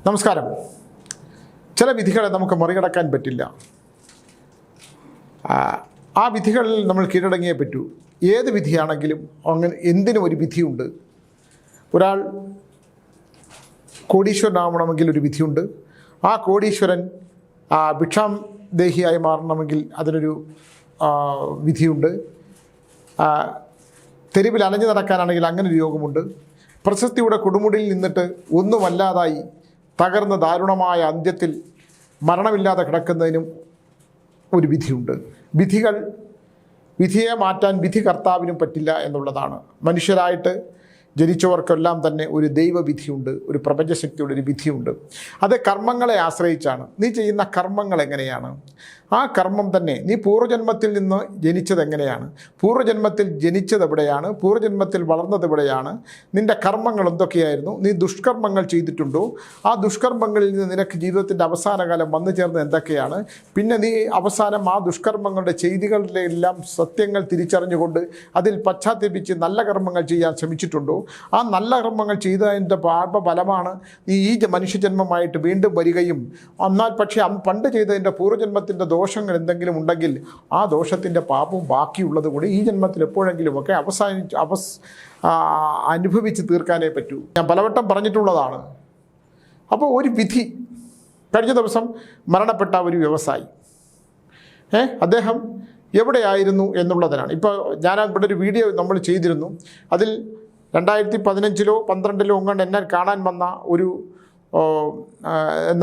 നമസ്കാരം. ചില വിധികളെ നമുക്ക് മറികടക്കാൻ പറ്റില്ല. ആ വിധികളിൽ നമ്മൾ കീഴടങ്ങിയേ പറ്റൂ. ഏത് വിധിയാണെങ്കിലും അങ്ങനെ എന്തിനും ഒരു വിധിയുണ്ട്. ഒരാൾ കോടീശ്വരനാവണമെങ്കിൽ ഒരു വിധിയുണ്ട്. ആ കോടീശ്വരൻ ഭിക്ഷാം ദേഹിയായി മാറണമെങ്കിൽ അതിനൊരു വിധിയുണ്ട്. തെരുവിൽ അലഞ്ഞു നടക്കാനാണെങ്കിൽ അങ്ങനെ ഒരു യോഗമുണ്ട്. പ്രശസ്തിയുടെ കൊടുമുടിയിൽ നിന്നിട്ട് ഒന്നുമല്ലാതായി തകർന്ന ദാരുണമായ അന്ത്യത്തിൽ മരണമില്ലാതെ കിടക്കുന്നതിനും ഒരു വിധിയുണ്ട്. വിധിയെ മാറ്റാൻ വിധികർത്താവിനും പറ്റില്ല എന്നുള്ളതാണ്. മനുഷ്യരായിട്ട് ജനിച്ചവർക്കെല്ലാം തന്നെ ഒരു ദൈവവിധിയുണ്ട്, ഒരു പ്രപഞ്ചശക്തിയുടെ ഒരു വിധിയുണ്ട്. അത് കർമ്മങ്ങളെ ആശ്രയിച്ചാണ്. നീ ചെയ്യുന്ന കർമ്മങ്ങൾ എങ്ങനെയാണ്, ആ കർമ്മം തന്നെ. നീ പൂർവ്വജന്മത്തിൽ നിന്ന് ജനിച്ചത് എങ്ങനെയാണ്, പൂർവ്വജന്മത്തിൽ ജനിച്ചത് എവിടെയാണ്, പൂർവ്വജന്മത്തിൽ വളർന്നത് എവിടെയാണ്, നിൻ്റെ കർമ്മങ്ങൾ എന്തൊക്കെയായിരുന്നു, നീ ദുഷ്കർമ്മങ്ങൾ ചെയ്തിട്ടുണ്ടോ, ആ ദുഷ്കർമ്മങ്ങളിൽ നിന്ന് നിനക്ക് ജീവിതത്തിൻ്റെ അവസാന കാലം വന്നു ചേർന്ന് എന്തൊക്കെയാണ്, പിന്നെ നീ അവസാനം ആ ദുഷ്കർമ്മങ്ങളുടെ ചെയ്തികളുടെ എല്ലാം സത്യങ്ങൾ തിരിച്ചറിഞ്ഞുകൊണ്ട് അതിൽ പശ്ചാത്തപിച്ച് നല്ല കർമ്മങ്ങൾ ചെയ്യാൻ ശ്രമിച്ചിട്ടുണ്ടോ, ആ നല്ല കർമ്മങ്ങൾ ചെയ്തതിൻ്റെ പാപഫലമാണ് നീ ഈ മനുഷ്യജന്മമായിട്ട് വീണ്ടും വരികയും എന്നാൽ പക്ഷേ പണ്ട് ചെയ്തതിൻ്റെ പൂർവ്വജന്മത്തിൻ്റെ ദോഷങ്ങൾ എന്തെങ്കിലും ഉണ്ടെങ്കിൽ ആ ദോഷത്തിൻ്റെ പാപവും ബാക്കിയുള്ളത് കൂടി ഈ ജന്മത്തിൽ എപ്പോഴെങ്കിലുമൊക്കെ അനുഭവിച്ച് തീർക്കാനേ പറ്റൂ. ഞാൻ പലവട്ടം പറഞ്ഞിട്ടുള്ളതാണ്. അപ്പോൾ ഒരു വിധി. കഴിഞ്ഞ ദിവസം മരണപ്പെട്ട ഒരു വ്യവസായി, അദ്ദേഹം എവിടെയായിരുന്നു എന്നുള്ളതിനാണ്. ഇപ്പോൾ ഞാൻ ഇവിടെ ഒരു വീഡിയോ നമ്മൾ ചെയ്തിരുന്നു. അതിൽ 2015-ലോ 2012-ലോ ഒങ്ങാണ്ട് എന്നെ കാണാൻ വന്ന ഒരു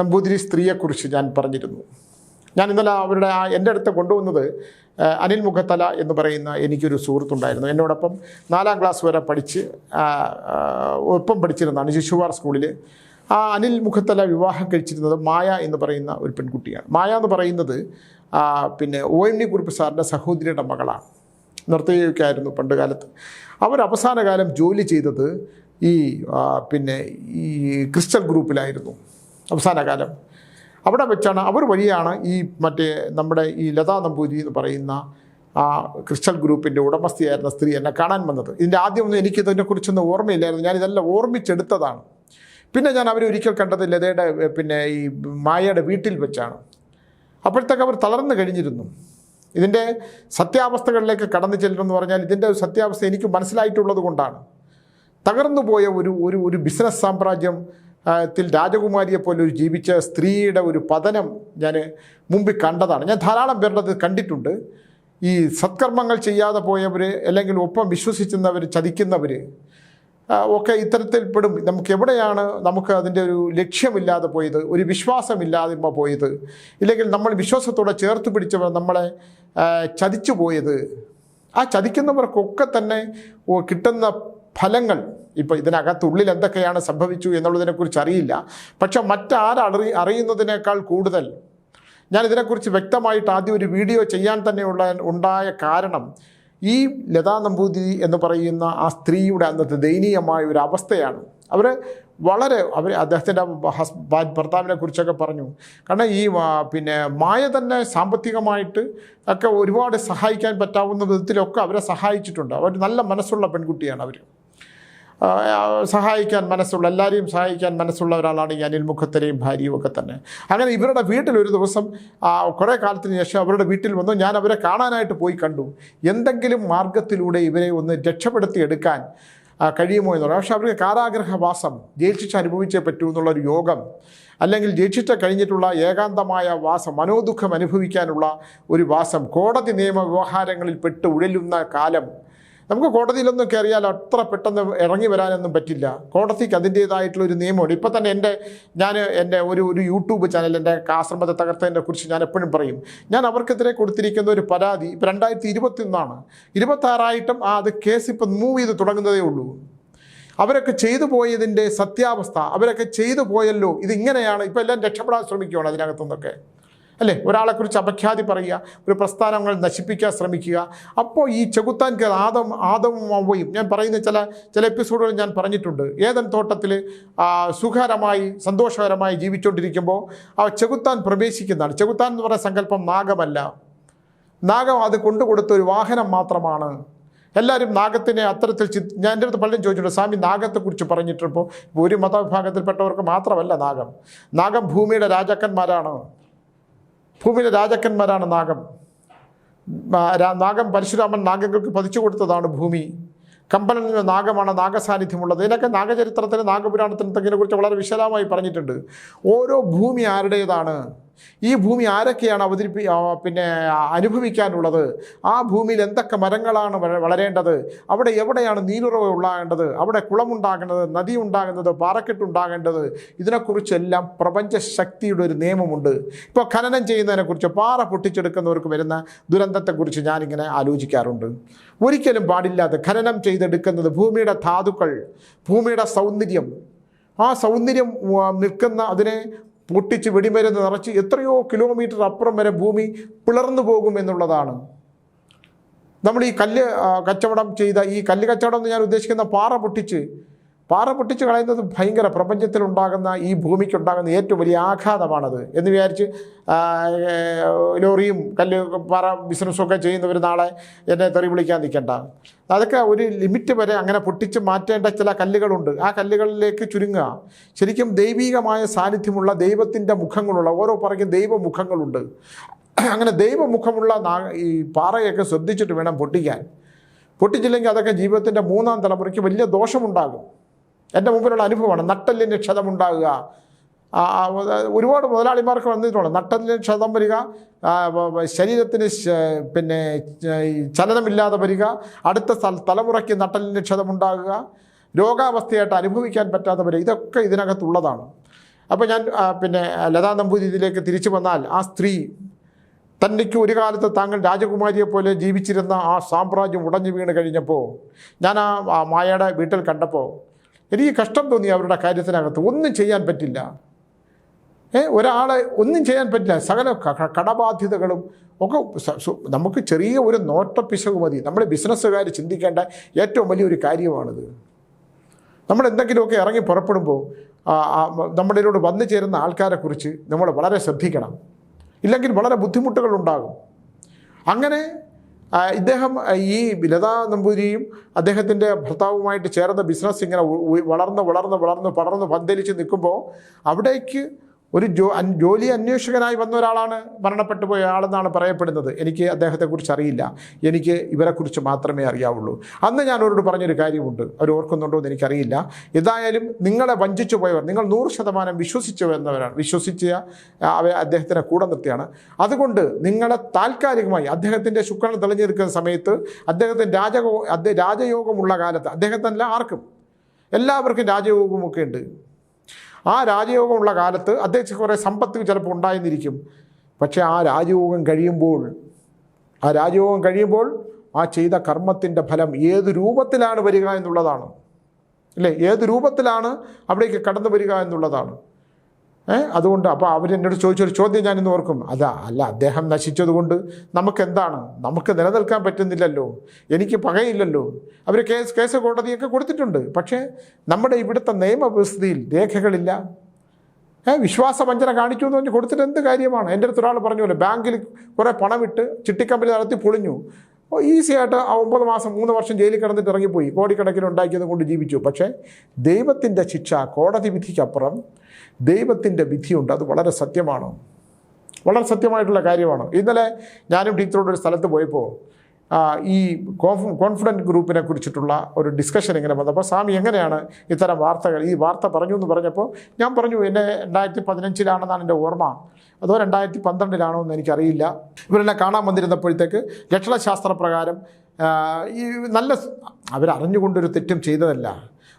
നമ്പൂതിരി സ്ത്രീയെക്കുറിച്ച് ഞാൻ പറഞ്ഞിരുന്നു. ഞാൻ ഇന്നലെ അവരുടെ എൻ്റെ അടുത്ത് കൊണ്ടുവന്നത് അനിൽ മുഖത്തല എന്ന് പറയുന്ന എനിക്കൊരു സുഹൃത്തുണ്ടായിരുന്നു. എന്നോടൊപ്പം 4ാം ക്ലാസ് വരെ പഠിച്ച് ഒപ്പം പഠിച്ചിരുന്നതാണ് ശിശുവാർ സ്കൂളിൽ. ആ അനിൽ മുഖത്തല വിവാഹം കഴിച്ചിരുന്നത് മായ എന്ന് പറയുന്ന ഒരു പെൺകുട്ടിയാണ്. മായ എന്ന് പറയുന്നത് പിന്നെ ONV കുറുപ്പ് സാറിൻ്റെ സഹോദരിയുടെ മകളാണ്. നർത്തകിയായിരുന്നു പണ്ട് കാലത്ത്. അവർ അവസാന കാലം ജോലി ചെയ്തത് ഈ ക്രിസ്റ്റൽ ഗ്രൂപ്പിലായിരുന്നു അവസാന കാലം. അവിടെ വെച്ചാണ് അവർ വഴിയാണ് ഈ നമ്മുടെ ഈ ലതാ നമ്പൂതിരി എന്ന് പറയുന്ന ആ ക്രിസ്റ്റൽ ഗ്രൂപ്പിൻ്റെ ഉടമസ്ഥയായിരുന്ന സ്ത്രീ എന്നെ കാണാൻ വന്നത്. ഇതിൻ്റെ ആദ്യമൊന്നും എനിക്കിതിനെക്കുറിച്ചൊന്നും ഓർമ്മയില്ലായിരുന്നു. ഞാനിതെല്ലാം ഓർമ്മിച്ചെടുത്തതാണ്. പിന്നെ ഞാൻ അവരെ ഒരിക്കൽ കണ്ടത് ലതയുടെ ഈ മായയുടെ വീട്ടിൽ വെച്ചാണ്. അപ്പോഴത്തേക്ക് അവർ തളർന്നു കഴിഞ്ഞിരുന്നു. ഇതിൻ്റെ സത്യാവസ്ഥകളിലേക്ക് കടന്നു ചെല്ലുമെന്ന് പറഞ്ഞാൽ ഇതിൻ്റെ സത്യാവസ്ഥ എനിക്ക് മനസ്സിലായിട്ടുള്ളത് കൊണ്ടാണ്. തകർന്നു പോയ ഒരു ബിസിനസ് സാമ്രാജ്യത്തിൽ രാജകുമാരിയെ പോലെ ഒരു ജീവിച്ച സ്ത്രീയുടെ ഒരു പതനം ഞാൻ മുമ്പിൽ കണ്ടതാണ്. ഞാൻ ധാരാളം പേരുടെ അത് കണ്ടിട്ടുണ്ട്. ഈ സത്കർമ്മങ്ങൾ ചെയ്യാതെ പോയവർ, അല്ലെങ്കിൽ ഒപ്പം വിശ്വസിക്കുന്നവർ, ചതിക്കുന്നവർ ഒക്കെ ഇത്തരത്തിൽ പെടും. നമുക്ക് എവിടെയാണ് നമുക്ക് അതിൻ്റെ ഒരു ലക്ഷ്യമില്ലാതെ പോയത്, ഒരു വിശ്വാസമില്ലായ്മ പോയത്, ഇല്ലെങ്കിൽ നമ്മൾ വിശ്വാസത്തോടെ ചേർത്ത് പിടിച്ചവർ നമ്മളെ ചതിച്ചു പോയത്, ആ ചതിക്കുന്നവർക്കൊക്കെ തന്നെ കിട്ടുന്ന ഫലങ്ങൾ ഇപ്പോൾ ഇതിനകത്തുള്ളിൽ എന്തൊക്കെയാണ് സംഭവിച്ചു എന്നുള്ളതിനെക്കുറിച്ച് അറിയില്ല. പക്ഷെ അറിയുന്നതിനേക്കാൾ കൂടുതൽ ഞാൻ ഇതിനെക്കുറിച്ച് വ്യക്തമായിട്ട് ആദ്യം ഒരു വീഡിയോ ചെയ്യാൻ തന്നെ ഉണ്ടായ കാരണം ഈ ലതാ നമ്പൂതിരി എന്ന് പറയുന്ന ആ സ്ത്രീയുടെ അന്നത്തെ ദയനീയമായ ഒരു അവസ്ഥയാണ്. അവർ അദ്ദേഹത്തിൻ്റെ ഭർത്താവിനെ കുറിച്ചൊക്കെ പറഞ്ഞു. കാരണം ഈ മായ തന്നെ സാമ്പത്തികമായിട്ട് ഒക്കെ ഒരുപാട് സഹായിക്കാൻ പറ്റാവുന്ന വിധത്തിലൊക്കെ അവരെ സഹായിച്ചിട്ടുണ്ട്. അവർ നല്ല മനസ്സുള്ള പെൺകുട്ടിയാണ്. അവർ സഹായിക്കാൻ മനസ്സുള്ള, എല്ലാവരെയും സഹായിക്കാൻ മനസ്സുള്ള ഒരാളാണ് ഈ അനിൽ മുഖത്തലയും ഭാര്യയും ഒക്കെ തന്നെ. അങ്ങനെ ഇവരുടെ വീട്ടിലൊരു ദിവസം കുറേ കാലത്തിന് ശേഷം അവരുടെ വീട്ടിൽ വന്നു. ഞാൻ അവരെ കാണാനായിട്ട് പോയി കണ്ടു. എന്തെങ്കിലും മാർഗത്തിലൂടെ ഇവരെ ഒന്ന് രക്ഷപ്പെടുത്തിയെടുക്കാൻ കഴിയുമോ എന്നുള്ളത്. പക്ഷേ അവർക്ക് കാരാഗ്രഹവാസം, ജയിൽ ശിക്ഷ അനുഭവിച്ചേ പറ്റൂ എന്നുള്ളൊരു യോഗം, അല്ലെങ്കിൽ ജയിൽ ശിക്ഷ കഴിഞ്ഞിട്ടുള്ള ഏകാന്തമായ വാസം, മനോദുഃഖം അനുഭവിക്കാനുള്ള ഒരു വാസം, കോടതി നിയമ വ്യവഹാരങ്ങളിൽ പെട്ട് ഉഴലുന്ന കാലം. നമുക്ക് കോടതിയിലൊന്നും കയറിയാൽ അത്ര പെട്ടെന്ന് ഇറങ്ങി വരാനൊന്നും പറ്റില്ല. കോടതിക്ക് അതിൻ്റേതായിട്ടുള്ളൊരു നിയമമുണ്ട്. ഇപ്പം തന്നെ എൻ്റെ ഒരു യൂട്യൂബ് ചാനൽ, എൻ്റെ ആശ്രമത്തെ തകർത്തതിനെ കുറിച്ച് ഞാൻ എപ്പോഴും പറയും. ഞാൻ അവർക്കെതിരെ കൊടുത്തിരിക്കുന്ന ഒരു പരാതി ഇപ്പം 2021 26 അത് കേസ് ഇപ്പം മൂവ് ചെയ്ത് തുടങ്ങുന്നതേ ഉള്ളൂ. അവരൊക്കെ ചെയ്തു പോയതിൻ്റെ സത്യാവസ്ഥ, അവരൊക്കെ ചെയ്തു പോയല്ലോ, ഇതിങ്ങനെയാണ്. ഇപ്പം എല്ലാം രക്ഷപ്പെടാൻ ശ്രമിക്കുകയാണ് അതിനകത്തുനിന്നൊക്കെ, അല്ലേ? ഒരാളെക്കുറിച്ച് അപഖ്യാതി പറയുക, ഒരു പ്രസ്ഥാനങ്ങൾ നശിപ്പിക്കാൻ ശ്രമിക്കുക. അപ്പോൾ ഈ ചെകുത്താൻ ആദവും അവയും ഞാൻ പറയുന്ന ചില എപ്പിസോഡുകൾ ഞാൻ പറഞ്ഞിട്ടുണ്ട്. ഏതൻ തോട്ടത്തിൽ സുഖകരമായി സന്തോഷകരമായി ജീവിച്ചുകൊണ്ടിരിക്കുമ്പോൾ ആ ചെകുത്താൻ പ്രവേശിക്കുന്നതാണ്. ചെകുത്താൻ എന്ന് പറയുന്ന സങ്കല്പം നാഗമല്ല. നാഗം അത് കൊണ്ടുകൊടുത്ത ഒരു വാഹനം മാത്രമാണ്. എല്ലാവരും നാഗത്തിനെ അത്തരത്തിൽ ഞാൻ എൻ്റെ അടുത്ത് പലരും ചോദിച്ചിട്ടുണ്ട്, സ്വാമി നാഗത്തെക്കുറിച്ച് പറഞ്ഞിട്ടിപ്പോൾ ഒരു മതവിഭാഗത്തിൽപ്പെട്ടവർക്ക് മാത്രമല്ല നാഗം ഭൂമിയുടെ രാജാക്കന്മാരാണ്. ഭൂമിയിലെ രാജാക്കന്മാരാണ് നാഗം. പരശുരാമൻ നാഗങ്ങൾക്ക് പതിച്ചു കൊടുത്തതാണ് ഭൂമി. കമ്പനിൽ നിന്ന് നാഗമാണ് നാഗസാന്നിധ്യമുള്ളത്. ഇതിനൊക്കെ നാഗചരിത്രത്തിന് നാഗപുരാണത്തിന് ഇതിനെക്കുറിച്ച് വളരെ വിശദമായി പറഞ്ഞിട്ടുണ്ട്. ഓരോ ഭൂമി ആരുടേതാണ്, ഈ ഭൂമി ആരൊക്കെയാണ് അനുഭവിക്കാനുള്ളത്, ആ ഭൂമിയിൽ എന്തൊക്കെ മരങ്ങളാണ് വളരേണ്ടത്, അവിടെ എവിടെയാണ് നീരുറവ് ഉണ്ടാകേണ്ടത്, അവിടെ കുളമുണ്ടാകേണ്ടത്, നദി ഉണ്ടാകുന്നത്, പാറക്കെട്ടുണ്ടാകേണ്ടത്, ഇതിനെക്കുറിച്ചെല്ലാം പ്രപഞ്ചശക്തിയുടെ ഒരു നിയമമുണ്ട്. ഇപ്പോൾ ഖനനം ചെയ്യുന്നതിനെക്കുറിച്ച്, പാറ പൊട്ടിച്ചെടുക്കുന്നവർക്ക് വരുന്ന ദുരന്തത്തെക്കുറിച്ച് ഞാനിങ്ങനെ ആലോചിക്കാറുണ്ട്. ഒരിക്കലും പാടില്ലാതെ ഖനനം ചെയ്തെടുക്കുന്നത് ഭൂമിയുടെ ധാതുക്കൾ, ഭൂമിയുടെ സൗന്ദര്യം, ആ സൗന്ദര്യം നിൽക്കുന്ന അതിനെ പൊട്ടിച്ച് വെടിമരുന്ന് നിറച്ച് എത്രയോ കിലോമീറ്റർ അപ്പുറം വരെ ഭൂമി പിളർന്നു പോകും എന്നുള്ളതാണ്. നമ്മൾ ഈ കല്ല് കച്ചവടം ചെയ്ത ഈ കല്ല് കച്ചവടം എന്ന് ഞാൻ ഉദ്ദേശിക്കുന്ന പാറ പൊട്ടിച്ച് കളയുന്നത് ഭയങ്കര പ്രപഞ്ചത്തിലുണ്ടാകുന്ന ഈ ഭൂമിക്കുണ്ടാകുന്ന ഏറ്റവും വലിയ ആഘാതമാണത് എന്ന് വിചാരിച്ച് ലോറിയും കല്ല് പാറ ബിസിനസ്സൊക്കെ ചെയ്യുന്നവർ നാളെ എന്നെ തെറി വിളിക്കാൻ നിൽക്കേണ്ട. അതൊക്കെ ഒരു ലിമിറ്റ് വരെ അങ്ങനെ പൊട്ടിച്ച് മാറ്റേണ്ട ചില കല്ലുകളുണ്ട്. ആ കല്ലുകളിലേക്ക് ചുരുങ്ങുക. ശരിക്കും ദൈവികമായ സാന്നിധ്യമുള്ള ദൈവത്തിൻ്റെ മുഖങ്ങളുള്ള ഓരോ പറയ്ക്കും ദൈവമുഖങ്ങളുണ്ട്. അങ്ങനെ ദൈവമുഖമുള്ള ഈ പാറയൊക്കെ ശ്രദ്ധിച്ചിട്ട് വേണം പൊട്ടിക്കാൻ. പൊട്ടിച്ചില്ലെങ്കിൽ അതൊക്കെ ജീവിതത്തിൻ്റെ 3-ാം തലമുറയ്ക്ക് വലിയ ദോഷമുണ്ടാകും. എൻ്റെ മുമ്പിലുള്ള അനുഭവമാണ്. നട്ടെല്ലിന് ക്ഷതമുണ്ടാകുക. ഒരുപാട് മുതലാളിമാർക്ക് വന്നിട്ടുണ്ട്. നട്ടെല്ലിന് ക്ഷതം വരിക, ശരീരത്തിന് ചലനമില്ലാതെ വരിക, അടുത്ത തലമുറയ്ക്ക് നട്ടെല്ലിന് ക്ഷതമുണ്ടാകുക, രോഗാവസ്ഥയായിട്ട് അനുഭവിക്കാൻ പറ്റാതെ വരിക, ഇതൊക്കെ ഇതിനകത്തുള്ളതാണ്. അപ്പോൾ ഞാൻ ലതാ നമ്പൂതിരി ഇതിലേക്ക് തിരിച്ചു വന്നാൽ, ആ സ്ത്രീ തനിക്ക് ഒരു കാലത്ത് താങ്കൾ രാജകുമാരിയെ പോലെ ജീവിച്ചിരുന്ന ആ സാമ്രാജ്യം ഉടഞ്ഞു വീണ് കഴിഞ്ഞപ്പോൾ ഞാൻ ആ മായയുടെ വീട്ടിൽ കണ്ടപ്പോൾ എനിക്ക് കഷ്ടം തോന്നി. അവരുടെ കാര്യത്തിനകത്ത് ഒന്നും ചെയ്യാൻ പറ്റില്ല. ഒരാളെ ഒന്നും ചെയ്യാൻ പറ്റില്ല. സകല കടബാധ്യതകളും ഒക്കെ. നമുക്ക് ചെറിയ ഒരു നോട്ടപ്പിശക് മതി. നമ്മൾ ബിസിനസ്സുകാർ ചിന്തിക്കേണ്ട ഏറ്റവും വലിയൊരു കാര്യമാണിത്. നമ്മൾ എന്തെങ്കിലുമൊക്കെ ഇറങ്ങി പുറപ്പെടുമ്പോൾ നമ്മുടെ ഇതിലൂടെ വന്നു ചേരുന്ന ആൾക്കാരെക്കുറിച്ച് നമ്മൾ വളരെ ശ്രദ്ധിക്കണം. ഇല്ലെങ്കിൽ വളരെ ബുദ്ധിമുട്ടുകളുണ്ടാകും. അങ്ങനെ ഇദ്ദേഹം ഈ ലതാ നമ്പൂതിരിയും അദ്ദേഹത്തിൻ്റെ ഭർത്താവുമായിട്ട് ചേർന്ന ബിസിനസ് ഇങ്ങനെ വളർന്ന് പന്തലിച്ച് നിൽക്കുമ്പോൾ അവിടേക്ക് ഒരു ജോലി അന്വേഷകനായി വന്ന ഒരാളാണ് മരണപ്പെട്ടു പോയ ആളെന്നാണ് പറയപ്പെടുന്നത്. എനിക്ക് അദ്ദേഹത്തെക്കുറിച്ച് അറിയില്ല. എനിക്ക് ഇവരെക്കുറിച്ച് മാത്രമേ അറിയാവുള്ളൂ. അന്ന് ഞാൻ അവരോട് പറഞ്ഞൊരു കാര്യമുണ്ട്, അവർ ഓർക്കുന്നുണ്ടോ എന്ന് എനിക്കറിയില്ല. ഏതായാലും നിങ്ങളെ വഞ്ചിച്ചു പോയവർ, നിങ്ങൾ 100% വിശ്വസിച്ച അദ്ദേഹത്തിനെ കൂടെ നിർത്തിയാണ്. അതുകൊണ്ട് നിങ്ങളെ താൽക്കാലികമായി അദ്ദേഹത്തിൻ്റെ ശുക്രൻ തെളിഞ്ഞു നിൽക്കുന്ന സമയത്ത്, അദ്ദേഹത്തിൻ്റെ രാജയോഗമുള്ള കാലത്ത്, അദ്ദേഹത്തിനല്ല ആർക്കും എല്ലാവർക്കും രാജയോഗമൊക്കെ ഉണ്ട്. ആ രാജയോഗമുള്ള കാലത്ത് അദ്ദേഹത്തിന് കുറേ സമ്പത്ത് ചിലപ്പോൾ ഉണ്ടായിരുന്നിരിക്കും. പക്ഷേ ആ രാജയോഗം കഴിയുമ്പോൾ ആ ചെയ്ത കർമ്മത്തിൻ്റെ ഫലം ഏത് രൂപത്തിലാണ് വരിക എന്നുള്ളതാണ്. അല്ലേ? ഏത് രൂപത്തിലാണ് അവിടേക്ക് കടന്നു വരിക എന്നുള്ളതാണ്. അതുകൊണ്ട് അപ്പോൾ അവരെന്നോട് ചോദിച്ചൊരു ചോദ്യം ഞാനിന്ന് ഓർക്കും. അല്ല അദ്ദേഹം നശിച്ചതുകൊണ്ട് നമുക്കെന്താണ്? നമുക്ക് നിലനിൽക്കാൻ പറ്റുന്നില്ലല്ലോ, എനിക്ക് പകയില്ലല്ലോ. അവർ കേസ് കോടതിയൊക്കെ കൊടുത്തിട്ടുണ്ട്. പക്ഷേ നമ്മുടെ ഇവിടുത്തെ നിയമവ്യവസ്ഥയിൽ രേഖകളില്ല. വിശ്വാസവഞ്ചന കാണിച്ചു എന്ന് പറഞ്ഞ് കൊടുത്തിട്ട് എന്ത് കാര്യമാണ്? എൻ്റെ അടുത്ത് ഒരാൾ പറഞ്ഞല്ലോ, ബാങ്കിൽ കുറേ പണമിട്ട് ചിട്ടിക്കമ്പനി നടത്തി പൊളിഞ്ഞു. ഈസിയായിട്ട് ആ 9 മാസം 3 വർഷം ജയിലിൽ കിടന്നിട്ട് ഇറങ്ങിപ്പോയി, കോടിക്കണക്കിന് ഉണ്ടാക്കിയത് കൊണ്ട് ജീവിച്ചു. പക്ഷേ ദൈവത്തിൻ്റെ ശിക്ഷ, കോടതി വിധിക്കപ്പുറം ദൈവത്തിൻ്റെ വിധിയുണ്ട്. അത് വളരെ സത്യമാണ്, വളരെ സത്യമായിട്ടുള്ള കാര്യമാണ്. ഇന്നലെ ഞാനും ടീച്ചറോടൊരു സ്ഥലത്ത് പോയപ്പോൾ ഈ കോൺഫിഡൻറ്റ് ഗ്രൂപ്പിനെ കുറിച്ചിട്ടുള്ള ഒരു ഡിസ്കഷൻ ഇങ്ങനെ വന്നപ്പോൾ, സ്വാമി എങ്ങനെയാണ് ഇത്തരം വാർത്തകൾ, ഈ വാർത്ത പറഞ്ഞു എന്ന് പറഞ്ഞപ്പോൾ ഞാൻ പറഞ്ഞു, എന്നെ 2015 എൻ്റെ ഓർമ്മ, അതോ 2012 എന്ന് എനിക്കറിയില്ല. ഇവരെന്നെ കാണാൻ വന്നിരുന്നപ്പോഴത്തേക്ക് ലക്ഷണശാസ്ത്രപ്രകാരം ഈ അവരറിഞ്ഞുകൊണ്ടൊരു തെറ്റും ചെയ്തതല്ല.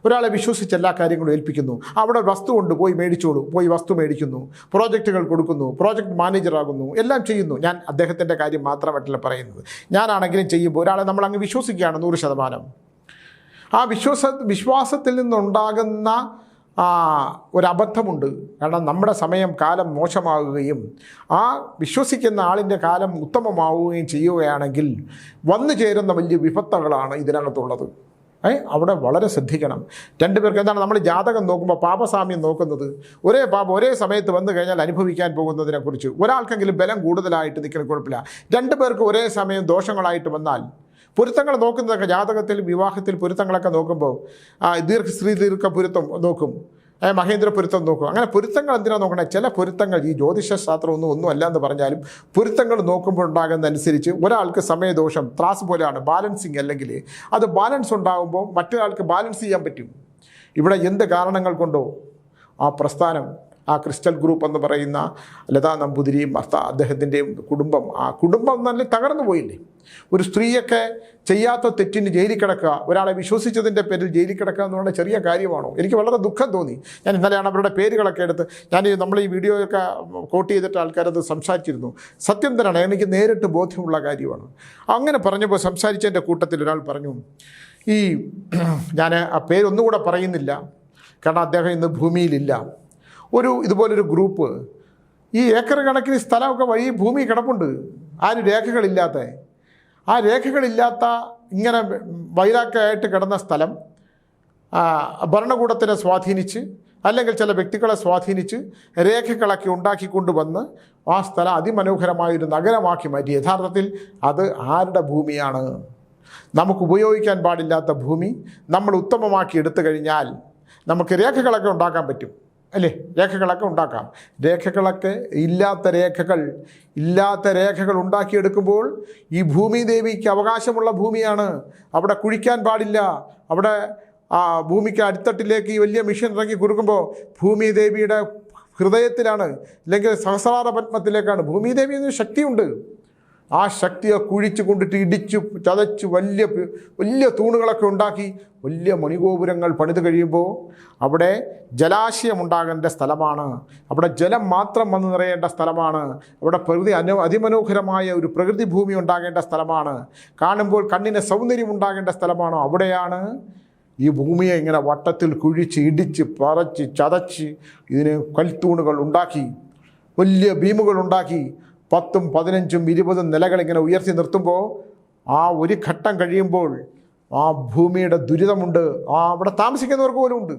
ഒരാളെ വിശ്വസിച്ച് എല്ലാ കാര്യങ്ങളും ഏൽപ്പിക്കുന്നു. അവിടെ വസ്തു കൊണ്ട് പോയി വസ്തു മേടിക്കുന്നു, പ്രോജക്റ്റുകൾ കൊടുക്കുന്നു, പ്രോജക്റ്റ് മാനേജറാകുന്നു, എല്ലാം ചെയ്യുന്നു. ഞാൻ അദ്ദേഹത്തിൻ്റെ കാര്യം മാത്രമായിട്ടല്ല പറയുന്നത്. ഞാനാണെങ്കിലും ചെയ്യുമ്പോൾ ഒരാളെ നമ്മൾ അങ്ങ് വിശ്വസിക്കുകയാണ് 100%. ആ വിശ്വാസത്തിൽ നിന്നുണ്ടാകുന്ന ഒരബദ്ധമുണ്ട്. കാരണം നമ്മുടെ കാലം മോശമാകുകയും ആ വിശ്വസിക്കുന്ന ആളിൻ്റെ കാലം ഉത്തമമാവുകയും ചെയ്യുകയാണെങ്കിൽ വന്നു ചേരുന്ന വലിയ വിപത്തുകളാണ് ഇതിനകത്തുള്ളത്. അവിടെ വളരെ ശ്രദ്ധിക്കണം. 2 പേർക്ക് എന്താണ്, നമ്മൾ ജാതകം നോക്കുമ്പോൾ പാപസാമ്യം നോക്കുന്നത്, ഒരേ പാപം ഒരേ സമയത്ത് വന്നു കഴിഞ്ഞാൽ അനുഭവിക്കാൻ പോകുന്നതിനെക്കുറിച്ച്. ഒരാൾക്കെങ്കിലും ബലം കൂടുതലായിട്ട് നിൽക്കുന്ന കുഴപ്പമില്ല. 2 പേർക്ക് ഒരേ സമയം ദോഷങ്ങളായിട്ട് വന്നാൽ പൊരുത്തങ്ങൾ നോക്കുന്നതൊക്കെ ജാതകത്തിൽ വിവാഹത്തിൽ പൊരുത്തങ്ങളൊക്കെ നോക്കുമ്പോൾ സ്ത്രീ ദീർഘ പൊരുത്തം നോക്കും, മഹേന്ദ്ര പൊരുത്തം നോക്കും. അങ്ങനെ പൊരുത്തങ്ങൾ എന്തിനാണ് നോക്കണേ? ചില പൊരുത്തങ്ങൾ ഈ ജ്യോതിഷ ശാസ്ത്രം ഒന്നും അല്ല എന്ന് പറഞ്ഞാലും പൊരുത്തങ്ങൾ നോക്കുമ്പോൾ ഉണ്ടാകുന്നതനുസരിച്ച് ഒരാൾക്ക് സമയദോഷം ത്രാസ് പോലെയാണ്, ബാലൻസിങ് അല്ലെങ്കിൽ അത് ബാലൻസ് ഉണ്ടാകുമ്പോൾ മറ്റൊരാൾക്ക് ബാലൻസ് ചെയ്യാൻ പറ്റും. ഇവിടെ എന്ത് കാരണങ്ങൾ കൊണ്ടോ ആ പ്രസ്ഥാനം, ആ ക്രിസ്റ്റൽ ഗ്രൂപ്പ് എന്ന് പറയുന്ന ലതാ നമ്പൂതിരിയും അദ്ദേഹത്തിൻ്റെയും കുടുംബം നല്ല തകർന്നു പോയില്ലേ? ഒരു സ്ത്രീയൊക്കെ ചെയ്യാത്ത തെറ്റിന് ജയിലിൽ കിടക്കുക, ഒരാളെ വിശ്വസിച്ചതിൻ്റെ പേരിൽ ജയിലിൽ കിടക്കുക എന്ന് പറഞ്ഞാൽ ചെറിയ കാര്യമാണോ? എനിക്ക് വളരെ ദുഃഖം തോന്നി. ഞാൻ ഇന്നലെയാണ് അവരുടെ പേരുകളൊക്കെ എടുത്ത് നമ്മൾ ഈ വീഡിയോയൊക്കെ കോട്ട് ചെയ്തിട്ട് ആൾക്കാരത് സംസാരിച്ചിരുന്നു. സത്യം തന്നെയാണ്, എനിക്ക് നേരിട്ട് ബോധ്യമുള്ള കാര്യമാണ്. അങ്ങനെ പറഞ്ഞപ്പോൾ സംസാരിച്ചതിൻ്റെ കൂട്ടത്തിൽ ഒരാൾ പറഞ്ഞു, ഞാൻ ആ പേരൊന്നുകൂടെ പറയുന്നില്ല കാരണം അദ്ദേഹം ഇന്ന് ഭൂമിയിലില്ല, ഇതുപോലൊരു ഗ്രൂപ്പ് ഈ ഏക്കർ കണക്കിന് സ്ഥലമൊക്കെ വഴി ഭൂമി കിടപ്പുണ്ട്, ആരും രേഖകളില്ലാത്ത, ആ രേഖകളില്ലാത്ത ഇങ്ങനെ വൈരാഗ്യമായിട്ട് കിടന്ന സ്ഥലം ഭരണകൂടത്തിനെ സ്വാധീനിച്ച് അല്ലെങ്കിൽ ചില വ്യക്തികളെ സ്വാധീനിച്ച് രേഖകളൊക്കെ ഉണ്ടാക്കിക്കൊണ്ടുവന്ന് ആ സ്ഥലം അതിമനോഹരമായൊരു നഗരമാക്കി മാറ്റി. യഥാർത്ഥത്തിൽ അത് ആരുടെ ഭൂമിയാണ്? നമുക്ക് ഉപയോഗിക്കാൻ പാടില്ലാത്ത ഭൂമി നമ്മൾ ഉത്തമമാക്കി എടുത്തു കഴിഞ്ഞാൽ നമുക്ക് രേഖകളൊക്കെ ഉണ്ടാക്കാൻ പറ്റും അല്ലേ? രേഖകളൊക്കെ ഉണ്ടാക്കാം. രേഖകളൊക്കെ ഇല്ലാത്ത രേഖകൾ ഉണ്ടാക്കിയെടുക്കുമ്പോൾ ഈ ഭൂമി ദേവിക്ക് അവകാശമുള്ള ഭൂമിയാണ്. അവിടെ കുഴിക്കാൻ പാടില്ല. അവിടെ ഭൂമിക്ക് അടിത്തട്ടിലേക്ക് ഈ വലിയ മിഷൻ ഇറങ്ങി കൊടുക്കുമ്പോൾ ഭൂമി ദേവിയുടെ ഹൃദയത്തിലാണ്, അല്ലെങ്കിൽ സഹസ്രാര പത്മത്തിലേക്കാണ്. ഭൂമി ദേവി എന്നൊരു ശക്തിയുണ്ട്. ആ ശക്തിയെ കുഴിച്ചു കൊണ്ടിട്ട് ഇടിച്ചു ചതച്ച് വലിയ തൂണുകളൊക്കെ ഉണ്ടാക്കി വലിയ മണിഗോപുരങ്ങൾ പണിത് കഴിയുമ്പോൾ അവിടെ ജലാശയമുണ്ടാകേണ്ട സ്ഥലമാണ്, അവിടെ ജലം മാത്രം വന്ന് നിറയേണ്ട സ്ഥലമാണ്, അവിടെ അതിമനോഹരമായ ഒരു പ്രകൃതി ഭൂമി ഉണ്ടാകേണ്ട സ്ഥലമാണ്, കാണുമ്പോൾ കണ്ണിന് സൗന്ദര്യം ഉണ്ടാകേണ്ട സ്ഥലമാണോ? അവിടെയാണ് ഈ ഭൂമിയെ ഇങ്ങനെ വട്ടത്തിൽ കുഴിച്ച് ഇടിച്ച് പറച്ച് ചതച്ച് ഇതിന് കൽത്തൂണുകൾ ഉണ്ടാക്കി വലിയ ബീമുകൾ ഉണ്ടാക്കി 10, 15, 20 നിലകൾ ഇങ്ങനെ ഉയർത്തി നിർത്തുമ്പോൾ ആ ഒരു ഘട്ടം കഴിയുമ്പോൾ ആ ഭൂമിയുടെ ദുരിതമുണ്ട്, അവിടെ താമസിക്കുന്നവർക്ക് പോലും ഉണ്ട്.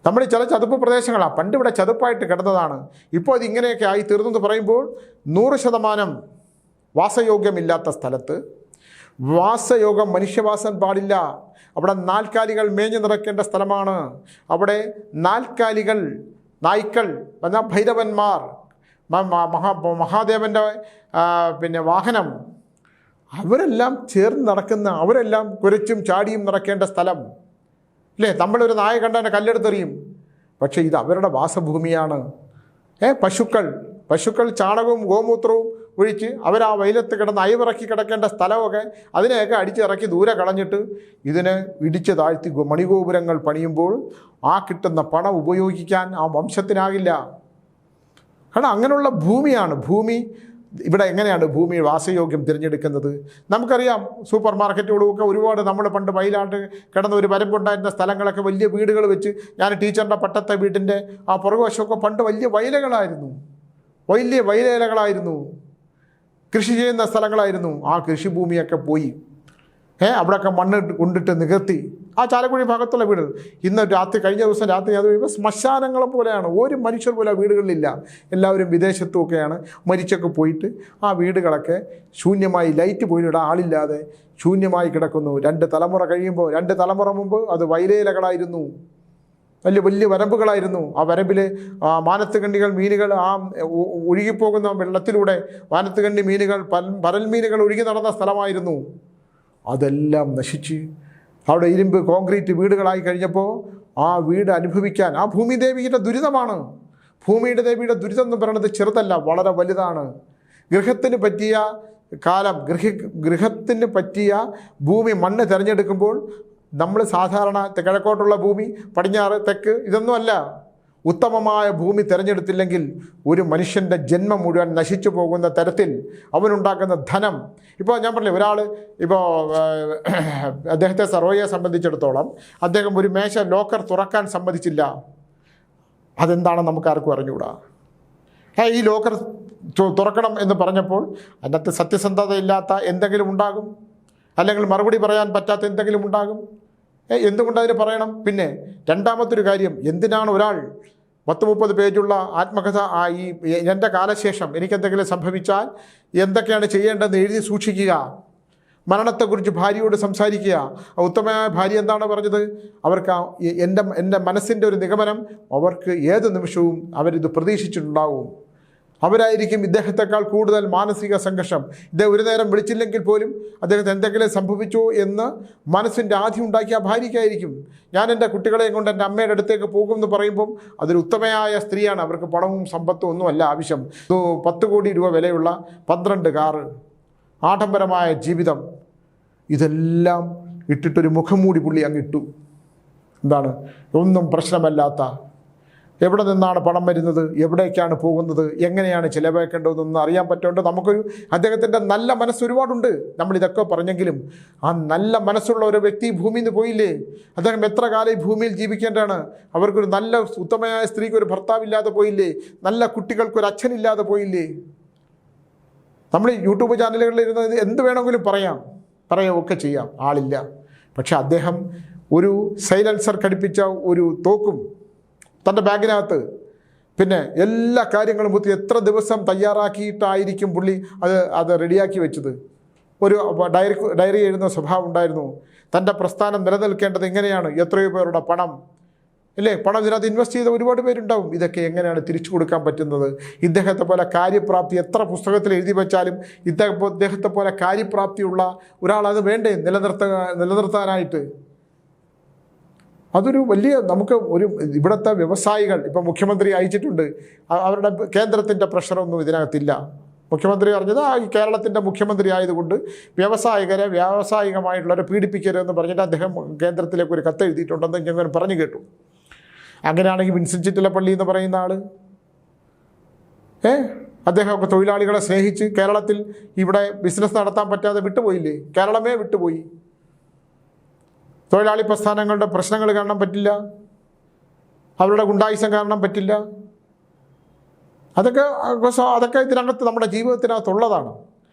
നമ്മൾ ചില ചതുപ്പ് പ്രദേശങ്ങളാണ്, പണ്ട് ഇവിടെ ചതുപ്പായിട്ട് കിടന്നതാണ്, ഇപ്പോൾ അത് ഇങ്ങനെയൊക്കെ ആയി തീർന്നെന്ന് പറയുമ്പോൾ 100% വാസയോഗ്യമില്ലാത്ത സ്ഥലത്ത് വാസയോഗം മനുഷ്യവാസം പാടില്ല. അവിടെ നാൽക്കാലികൾ മേഞ്ഞു നിറയ്ക്കേണ്ട സ്ഥലമാണ്. അവിടെ നായ്ക്കൾ എന്നാൽ ഭൈരവന്മാർ, മഹാദേവൻ്റെ വാഹനം, അവരെല്ലാം ചേർന്ന് നടക്കുന്ന, അവരെല്ലാം കുരച്ചും ചാടിയും നടക്കേണ്ട സ്ഥലം അല്ലേ? നമ്മളൊരു നായ കണ്ടാൽ കല്ലെടുത്തെറിയും, പക്ഷേ ഇത് അവരുടെ വാസഭൂമിയാണ്. പശുക്കൾ ചാണകവും ഗോമൂത്രവും ഒഴിച്ച് അവർ ആ വെയിലത്ത് കിടന്ന് അയവിറക്കി കിടക്കേണ്ട സ്ഥലമൊക്കെ അതിനെയൊക്കെ അടിച്ചിറക്കി ദൂരെ കളഞ്ഞിട്ട് ഇതിനെ ഇടിച്ച് താഴ്ത്തി മണിഗോപുരങ്ങൾ പണിയുമ്പോൾ ആ കിട്ടുന്ന പണം ഉപയോഗിക്കാൻ ആ വംശത്തിനാകില്ല. കാരണം അങ്ങനെയുള്ള ഭൂമിയാണ്. ഇവിടെ എങ്ങനെയാണ് ഭൂമി വാസയോഗ്യം തിരഞ്ഞെടുക്കുന്നത്? നമുക്കറിയാം, സൂപ്പർ മാർക്കറ്റുകളുമൊക്കെ ഒരുപാട് നമ്മൾ പണ്ട് വയലാണ്ട് കിടന്ന ഒരു വരമ്പുണ്ടായിരുന്ന സ്ഥലങ്ങളൊക്കെ വലിയ വീടുകൾ വെച്ച്, ഞാൻ ടീച്ചറിൻ്റെ പട്ടത്തെ വീട്ടിൻ്റെ ആ പുറകുവശമൊക്കെ പണ്ട് വലിയ വയലേലകളായിരുന്നു, കൃഷി ചെയ്യുന്ന സ്ഥലങ്ങളായിരുന്നു. ആ കൃഷിഭൂമിയൊക്കെ പോയി അവിടെയൊക്കെ മണ്ണ് കൊണ്ടിട്ട് നികത്തി ആ ചാലക്കുടി ഭാഗത്തുള്ള വീടുകൾ ഇന്ന് കഴിഞ്ഞ ദിവസം രാത്രി അത് കഴിയുമ്പോൾ ശ്മശാനങ്ങളെ പോലെയാണ്. ഒരു മനുഷ്യർ പോലും വീടുകളിലില്ല, എല്ലാവരും വിദേശത്തുമൊക്കെയാണ്. മരിച്ചൊക്കെ പോയിട്ട് ആ വീടുകളൊക്കെ ശൂന്യമായി, ലൈറ്റ് പോലും ഇടാൻ ആളില്ലാതെ ശൂന്യമായി കിടക്കുന്നു. 2 തലമുറ കഴിയുമ്പോൾ, 2 തലമുറ മുമ്പ് അത് വയലേലകളായിരുന്നു, വലിയ വരമ്പുകളായിരുന്നു. ആ വരമ്പിൽ മാനത്തുകണ്ണികൾ, മീനുകൾ, ആ ഒഴുകിപ്പോകുന്ന വെള്ളത്തിലൂടെ മാനത്തുകണ്ണി മീനുകൾ, പരൽ മീനുകൾ ഒഴുകി നടന്ന സ്ഥലമായിരുന്നു. അതെല്ലാം നശിച്ച് അവിടെ ഇരുമ്പ് കോൺക്രീറ്റ് വീടുകളായി കഴിഞ്ഞപ്പോൾ ആ വീട് അനുഭവിക്കാൻ ആ ഭൂമിദേവിയുടെ ദുരിതമാണ്. ഭൂമിയുടെ ദേവിയുടെ ദുരിതം എന്ന് പറയുന്നത് ചെറുതല്ല, വളരെ വലുതാണ്. ഗൃഹത്തിന് പറ്റിയ കാലം, ഗൃഹത്തിന് പറ്റിയ ഭൂമി, മണ്ണ് തിരഞ്ഞെടുക്കുമ്പോൾ നമ്മൾ സാധാരണ കിഴക്കോട്ടുള്ള ഭൂമി, പടിഞ്ഞാറ്, തെക്ക് ഇതൊന്നുമല്ല. ഉത്തമമായ ഭൂമി തിരഞ്ഞെടുത്തില്ലെങ്കിൽ ഒരു മനുഷ്യൻ്റെ ജന്മം മുഴുവൻ നശിച്ചു പോകുന്ന തരത്തിൽ അവനുണ്ടാക്കുന്ന ധനം. ഇപ്പോൾ ഞാൻ പറഞ്ഞില്ലേ, ഒരാൾ ഇപ്പോൾ അദ്ദേഹത്തെ സറോയെ സംബന്ധിച്ചിടത്തോളം അദ്ദേഹം ഒരു ലോക്കർ തുറക്കാൻ സമ്മതിച്ചില്ല. അതെന്താണെന്ന് നമുക്കാർക്കും അറിഞ്ഞുകൂടാ. ഈ ലോക്കർ തുറക്കണം എന്ന് പറഞ്ഞപ്പോൾ അതിനകത്ത് സത്യസന്ധതയില്ലാത്ത എന്തെങ്കിലും ഉണ്ടാകും, അല്ലെങ്കിൽ മറുപടി പറയാൻ പറ്റാത്ത എന്തെങ്കിലും ഉണ്ടാകും. എന്തുകൊണ്ടതിന് പറയണം? പിന്നെ രണ്ടാമത്തൊരു കാര്യം, എന്തിനാണ് ഒരാൾ 10-30 പേജുള്ള ആത്മകഥ എൻ്റെ കാലശേഷം എനിക്കെന്തെങ്കിലും സംഭവിച്ചാൽ എന്തൊക്കെയാണ് ചെയ്യേണ്ടതെന്ന് എഴുതി സൂക്ഷിക്കുക? മരണത്തെക്കുറിച്ച് ഭാര്യയോട് സംസാരിക്കുക. ഉത്തമയായ ഭാര്യ എന്താണ് പറഞ്ഞത്? അവർക്ക് എൻ്റെ മനസ്സിൻ്റെ ഒരു നിഗമനം, അവർക്ക് ഏത് നിമിഷവും അവരിത് പ്രതീക്ഷിച്ചിട്ടുണ്ടാവും. അവരായിരിക്കും ഇദ്ദേഹത്തെക്കാൾ കൂടുതൽ മാനസിക സംഘർഷം. ഇദ്ദേഹം ഒരു നേരം വിളിച്ചില്ലെങ്കിൽ പോലും അദ്ദേഹത്തിന് എന്തെങ്കിലും സംഭവിച്ചോ എന്ന് മനസ്സിൻ്റെ ആദ്യം ഉണ്ടാക്കിയ ഭാര്യയ്ക്കായിരിക്കും. ഞാൻ എൻ്റെ കുട്ടികളെയും കൊണ്ട് എൻ്റെ അമ്മയുടെ അടുത്തേക്ക് പോകുമെന്ന് പറയുമ്പം അതൊരു ഉത്തമയായ സ്ത്രീയാണ്. അവർക്ക് പണവും സമ്പത്തും ഒന്നുമല്ല ആവശ്യം. 10 കോടി രൂപ വിലയുള്ള 12 കാറ്, ആഡംബരമായ ജീവിതം, ഇതെല്ലാം ഇട്ടിട്ടൊരു മുഖംമൂടി പുള്ളി അങ്ങിട്ടു. എന്താണ്? ഒന്നും പ്രശ്നമല്ലാത്ത, എവിടെ നിന്നാണ് പണം വരുന്നത്, എവിടേക്കാണ് പോകുന്നത്, എങ്ങനെയാണ് ചിലവഴിക്കേണ്ടതെന്നൊന്നും അറിയാൻ പറ്റുകൊണ്ട് നമുക്കൊരു അദ്ദേഹത്തിൻ്റെ നല്ല മനസ്സ് ഒരുപാടുണ്ട്. നമ്മളിതൊക്കെ പറഞ്ഞെങ്കിലും ആ നല്ല മനസ്സുള്ള ഒരു വ്യക്തി ഭൂമിയിൽ നിന്ന് പോയില്ലേ? അദ്ദേഹം എത്ര കാലം ഈ ഭൂമിയിൽ ജീവിക്കേണ്ടതാണ്? അവർക്കൊരു നല്ല ഉത്തമയായ സ്ത്രീക്ക് ഒരു ഭർത്താവില്ലാതെ പോയില്ലേ? നല്ല കുട്ടികൾക്കൊരു അച്ഛനില്ലാതെ പോയില്ലേ? നമ്മൾ യൂട്യൂബ് ചാനലുകളിൽ ഇരുന്ന് എന്ത് വേണമെങ്കിലും ഒക്കെ ചെയ്യാം, ആളില്ല. പക്ഷെ അദ്ദേഹം ഒരു സൈലൻസർ ഘടിപ്പിച്ച ഒരു തോക്കും തൻ്റെ ബാഗിനകത്ത്, പിന്നെ എല്ലാ കാര്യങ്ങളും ബുദ്ധി എത്ര ദിവസം തയ്യാറാക്കിയിട്ടായിരിക്കും പുള്ളി അത് റെഡിയാക്കി വെച്ചത്. ഒരു ഡയറി എഴുതുന്ന സ്വഭാവം ഉണ്ടായിരുന്നു. തൻ്റെ പ്രസ്ഥാനം നിലനിൽക്കേണ്ടത് എങ്ങനെയാണ്, എത്രയോ പേരുടെ പണം അല്ലേ, പണം ഇതിനകത്ത് ഇൻവെസ്റ്റ് ചെയ്ത ഒരുപാട് പേരുണ്ടാവും. ഇതൊക്കെ എങ്ങനെയാണ് തിരിച്ചു കൊടുക്കാൻ പറ്റുന്നത്? ഇദ്ദേഹത്തെ പോലെ കാര്യപ്രാപ്തി എത്ര പുസ്തകത്തിൽ എഴുതി വെച്ചാലും ഇദ്ദേഹത്തെ പോലെ കാര്യപ്രാപ്തിയുള്ള ഒരാളത് വേണ്ടേ നിലനിർത്താനായിട്ട്? അതൊരു വലിയ നമുക്ക് ഒരു ഇവിടുത്തെ വ്യവസായികൾ ഇപ്പം മുഖ്യമന്ത്രി അയച്ചിട്ടുണ്ട്. അവരുടെ കേന്ദ്രത്തിൻ്റെ പ്രഷറൊന്നും ഇതിനകത്തില്ല. മുഖ്യമന്ത്രി പറഞ്ഞത് ഈ കേരളത്തിൻ്റെ മുഖ്യമന്ത്രി ആയതുകൊണ്ട് വ്യാവസായികമായിട്ടുള്ളവരെ പീഡിപ്പിക്കരുതെന്ന് പറഞ്ഞിട്ട് അദ്ദേഹം കേന്ദ്രത്തിലേക്ക് ഒരു കത്ത് എഴുതിയിട്ടുണ്ടെന്ന് ഞാൻ പറഞ്ഞു കേട്ടു. അങ്ങനെയാണെങ്കിൽ വിൻസെൻ്റ് ചിറ്റിലപ്പള്ളി എന്ന് പറയുന്ന ആൾ അദ്ദേഹമൊക്കെ തൊഴിലാളികളെ സ്നേഹിച്ച് കേരളത്തിൽ ഇവിടെ ബിസിനസ് നടത്താൻ പറ്റാതെ വിട്ടുപോയില്ലേ? കേരളമേ വിട്ടുപോയി. തൊഴിലാളി പ്രസ്ഥാനങ്ങളുടെ പ്രശ്നങ്ങൾ കാണാൻ പറ്റില്ല, അവരുടെ ഗുണ്ടായിസം കാണാൻ പറ്റില്ല. അതൊക്കെ ഇതിനകത്ത് നമ്മുടെ ജീവിതത്തിനകത്തുള്ളതാണ്.